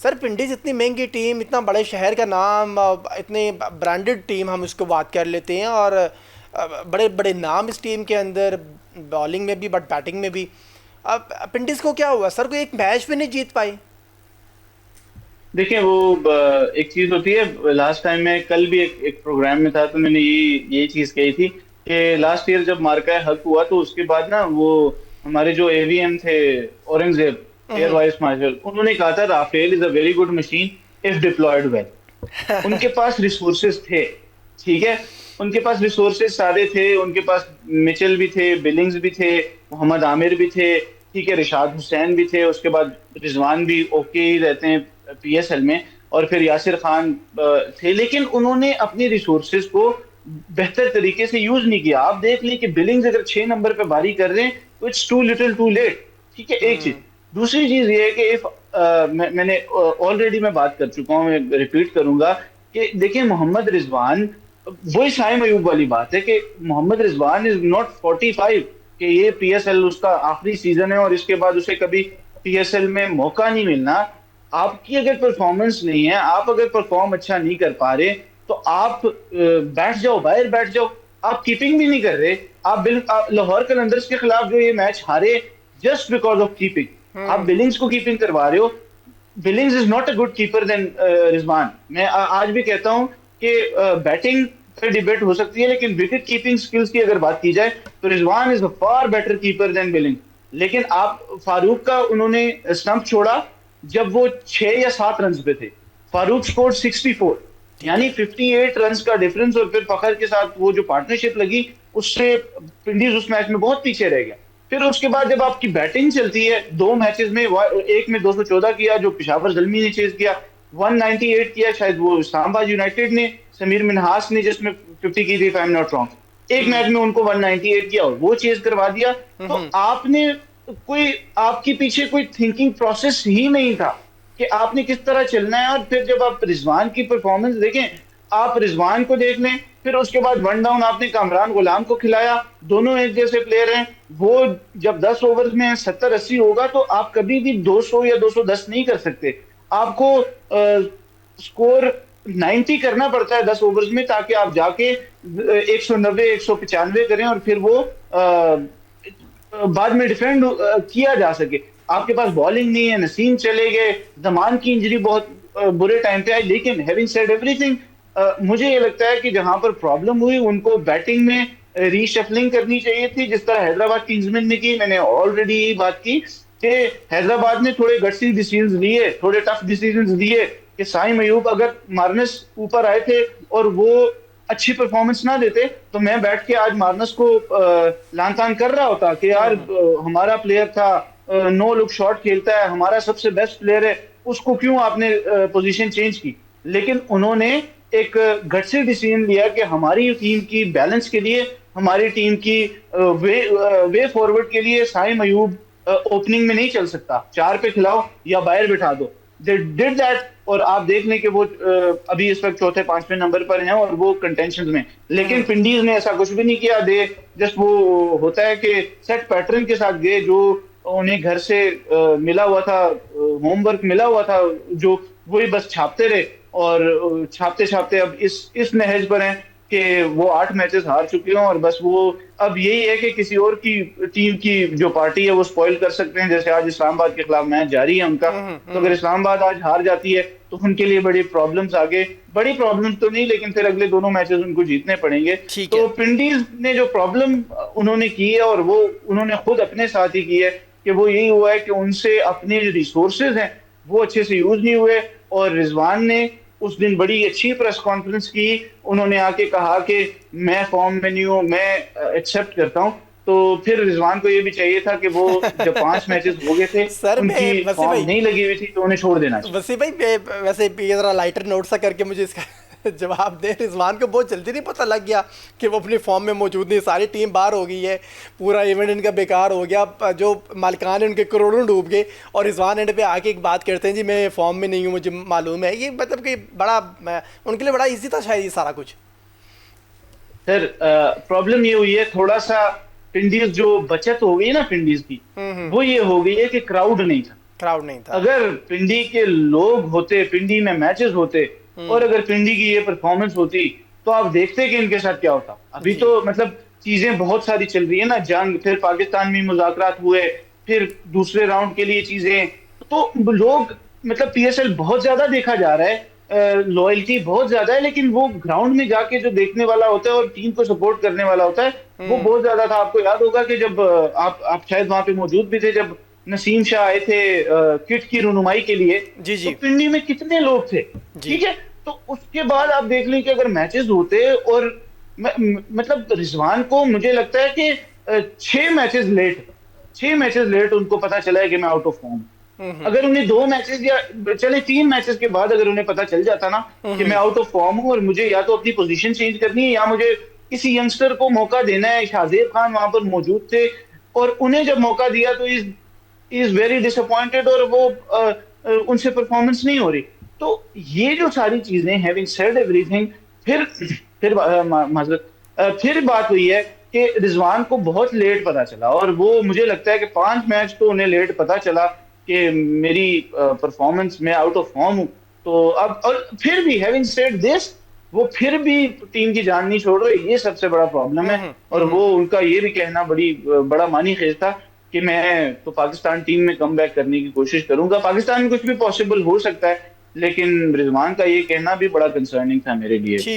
Sir पिंडीज इतनी महंगी team, इतना बड़े शहर का नाम, इतनी ब्रांडेड टीम हम इसको बात कर लेते हैं, और बड़े बड़े नाम इस टीम के अंदर, बॉलिंग में भी बट बैटिंग में भी। अब पिंडीज को क्या हुआ सर, कोई एक मैच भी नहीं जीत पाई। देखिए वो एक चीज होती है। लास्ट टाइम मैं कल भी एक प्रोग्राम में था तो मैंने ये चीज कही थी कि लास्ट ईयर जब मार्का हक हुआ तो उसके बाद ना वो हमारे जो एवीएम थे, Aurangzeb air hmm. Vice marshal, उन्होंने कहा था Rafale is a very good machine if deployed well. उनके पास रिसोर्सेज थे, ठीक है। उनके पास रिसोर्सेज सारे थे, उनके पास मिचेल भी थे, बिलिंग्स भी थे, मोहम्मद आमिर भी थे, ठीक है, रिशाद हुसैन भी थे, उसके बाद रिजवान भी ओके ही रहते हैं पीएसएल में, और फिर यासिर खान थे। लेकिन उन्होंने अपनी रिसोर्सेज को बेहतर तरीके से यूज नहीं किया। आप देख लें कि बिलिंग्स अगर 6 नंबर पे बारी कर रहे हैं तो it's too little too late, ठीक है, एक चीज। दूसरी चीज ये है कि इफ मैंने ऑलरेडी मैं बात कर चुका हूँ, मैं रिपीट करूंगा कि देखिए मोहम्मद रिजवान, वही शाइम अयूब वाली बात है कि मोहम्मद रिजवान इज नॉट 45, कि ये पीएसएल उसका आखिरी सीजन है और इसके बाद उसे कभी पीएसएल में मौका नहीं मिलना। आपकी अगर परफॉर्मेंस नहीं है, आप अगर परफॉर्म अच्छा नहीं कर पा रहे, तो आप बैठ जाओ, बाहर बैठ जाओ। आप कीपिंग भी नहीं कर रहे। आप लाहौर कलंदर्स के खिलाफ जो ये मैच हारे, जस्ट बिकॉज ऑफ कीपिंग। आप बिलिंग्स को कीपिंग करवा रहे हो। Billings is not a good keeper than Rizwan. मैं आज भी कहता हूं कि बैटिंग पे डिबेट हो सकती है, लेकिन विकेट कीपिंग स्किल्स की अगर बात की जाए तो Rizwan is a far better keeper than Billing. लेकिन आप फारूक का उन्होंने स्टंप छोड़ा जब वो 6 या 7 रन पे थे। फारूक स्कोर 64, ठीक यानी है। 58 रन का डिफरेंस, और फिर फखर के साथ वो जो पार्टनरशिप लगी, उससे विंडीज उस मैच में बहुत पीछे रह गया। फिर उसके बाद जब आपकी बैटिंग चलती है, 2 मैचेस में, एक में 214 किया जो पिशावर जल्मी ने चेज किया, 198 किया शायद वो इस्लामाबाद यूनाइटेड ने, समीर मिनहास ने जिसमें 50 की थी, आई एम नॉट रॉन्ग, एक मैच में उनको 198 किया और वो चेज करवा दिया। तो आपने कोई, आपके पीछे कोई थिंकिंग प्रोसेस ही नहीं था कि आपने किस तरह चलना है। और फिर जब आप रिजवान की परफॉर्मेंस देखें, आप रिजवान को देख लें, फिर उसके बाद वन डाउन आपने कामरान गुलाम को खिलाया। दोनों एक जैसे प्लेयर हैं। वो जब 10 ओवर में 70-80 होगा तो आप कभी भी 200 या 210 नहीं कर सकते। आपको स्कोर 90 करना पड़ता है 10 ओवर्स में, ताकि आप जाके 190 195 करें और फिर वो बाद में डिफेंड किया जा सके। आपके पास बॉलिंग नहीं है, नसीम चले गए, जमान की इंजरी बहुत बुरे टाइम पे आई। लेकिन हैविंग सेड एवरीथिंग, मुझे ये लगता है कि जहां पर प्रॉब्लम हुई उनको बैटिंग में रीशफलिंग करनी चाहिए थी, जिस तरह हैदराबाद किंग्समैन ने की। मैंने ऑलरेडी यही बात की कि हैदराबाद ने थोड़े गट्सी डिसीजंस लिए, थोड़े टफ डिसीजंस लिए, कि साइम अयूब अगर मार्नस ऊपर आए थे और वो अच्छी परफॉर्मेंस ना देते, तो मैं बैठ के आज मार्नस को लान तान कर रहा होता कि यार हमारा प्लेयर था, नो लुक शॉट खेलता है, हमारा सबसे बेस्ट प्लेयर है, उसको क्यों आपने पोजीशन चेंज की। लेकिन उन्होंने एक गट्सी डिसीजन लिया कि हमारी टीम की बैलेंस के लिए, हमारी टीम की वे फॉरवर्ड के लिए साइम अयूब ओपनिंग में नहीं चल सकता, 4 पे खिलाओ या बाहर बिठा दो। दे डिड दैट, और आप देख लें कि वो अभी इस वक्त चौथे पांचवें नंबर पर हैं और वो कंटेंशन में। लेकिन पिंडीज ने ऐसा कुछ भी नहीं किया। दे जस्ट, वो होता है कि सेट पैटर्न के साथ गए, जो उन्हें घर से मिला हुआ था, होमवर्क मिला हुआ था, जो वही बस छापते रहे। और छापते छापते अब इस नहज पर हैं कि वो 8 मैचेस हार चुके हैं, और बस वो अब यही है कि किसी और की टीम की जो पार्टी है वो स्पॉइल कर सकते हैं। जैसे आज इस्लामाबाद के खिलाफ मैच जारी है उनका, तो अगर इस्लामाबाद आज हार जाती है तो उनके लिए बड़ी प्रॉब्लम्स आगे, बड़ी प्रॉब्लम्स तो नहीं, लेकिन फिर अगले दोनों मैचेस उनको जीतने पड़ेंगे। ठीक तो है। पिंडीज ने जो प्रॉब्लम उन्होंने की है, और वो उन्होंने खुद अपने साथ ही की है, कि वो यही हुआ है कि उनसे अपने जो रिसोर्सेज हैं वो अच्छे से यूज नहीं हुए। और रिजवान ने उस दिन बड़ी अच्छी प्रेस कॉन्फ्रेंस की, उन्होंने आके कहा कि मैं फॉर्म में नहीं हूं, मैं एक्सेप्ट करता हूं। तो फिर रिजवान को ये भी चाहिए था कि वो जब 5 मैचेस हो गए थे, सर मैं उनकी वसी फॉर्म भाई, नहीं लगी हुई थी, तो उन्हें छोड़ देना चाहिए। वैसे भाई वैसे ये जरा लाइटर नोट सा करके मुझे इसका जवाब दे। रिजवान को बहुत जल्दी नहीं पता लग गया कि वो अपनी फॉर्म में मौजूद नहीं, सारी टीम बाहर हो गई है, पूरा इवेंट इनका बेकार हो गया, जो मालिकान है उनके करोड़ों डूब गए, और रिजवान एंड पे आके एक बात करते हैं जी मैं फॉर्म में नहीं हूँ, मुझे मालूम है। ये मतलब कि बड़ा उनके लिए बड़ा ईजी था शायद ये सारा कुछ। सर प्रॉब्लम ये हुई है थोड़ा सा, पिंडीज जो बचत हो गई है ना पिंडीज की, वो ये हो गई है कि क्राउड नहीं था। क्राउड नहीं था। अगर पिंडी के लोग होते, पिंडी में मैचेस होते, और अगर पिंडी की ये परफॉर्मेंस होती, तो आप देखते कि इनके साथ क्या होता। अभी जी। तो मतलब चीजें बहुत सारी चल रही है ना, जंग, फिर पाकिस्तान में मुज़ाकरात हुए, फिर दूसरे राउंड के लिए चीजें, तो लोग मतलब पीएसएल बहुत ज्यादा देखा जा रहा है, लॉयल्टी बहुत ज्यादा है, लेकिन वो ग्राउंड में जाके जो देखने वाला होता है और टीम को सपोर्ट करने वाला होता है, वो बहुत ज्यादा था। आपको याद होगा कि जब आप शायद वहां पे मौजूद भी थे, जब नसीम शाह आए थे किट की रुनुमाई के लिए, जी। तो जी। पिंडी में कितने लोग थे। जी। ठीक है, तो उसके बाद आप देख लें कि अगर मैचेस होते, और मतलब रिजवान को मुझे लगता है कि 6 मैचेस लेट, 6 मैचेस लेट उनको पता चला है कि मैं आउट ऑफ फॉर्म। अगर उन्हें 2 मैचेस या चले 3 मैचेस के बाद अगर उन्हें पता चल जाता ना कि मैं आउट ऑफ फॉर्म हूं और मुझे या तो अपनी पोजीशन चेंज करनी है, या मुझे किसी यंगस्टर को मौका देना है, शाहजेब खान वहां पर मौजूद थे, और उन्हें जब मौका दिया तो इज वेरी डिसअपॉइंटेड, और वो उनसे परफॉर्मेंस नहीं हो रही। तो ये जो सारी चीजें, हैविंग सेड एवरीथिंग, फिर माजरत, फिर बात हुई है कि रिजवान को बहुत लेट पता चला, और वो मुझे लगता है कि 5 मैच तो उन्हें लेट पता चला कि मेरी परफॉर्मेंस में आउट ऑफ फॉर्म हूँ। तो अब, और फिर भी हैविंग सेड दिस, वो फिर भी टीम की जान नहीं छोड़ रहे, ये सबसे बड़ा प्रॉब्लम है। और वो उनका ये भी कहना बड़ा मानी खेज था कि मैं तो पाकिस्तान टीम में कम बैक करने की कोशिश करूंगा, पाकिस्तान में कुछ भी पॉसिबल हो सकता है, लेकिन रिजवान का ये कहना भी बड़ा कंसर्निंग था मेरे लिए। ठीक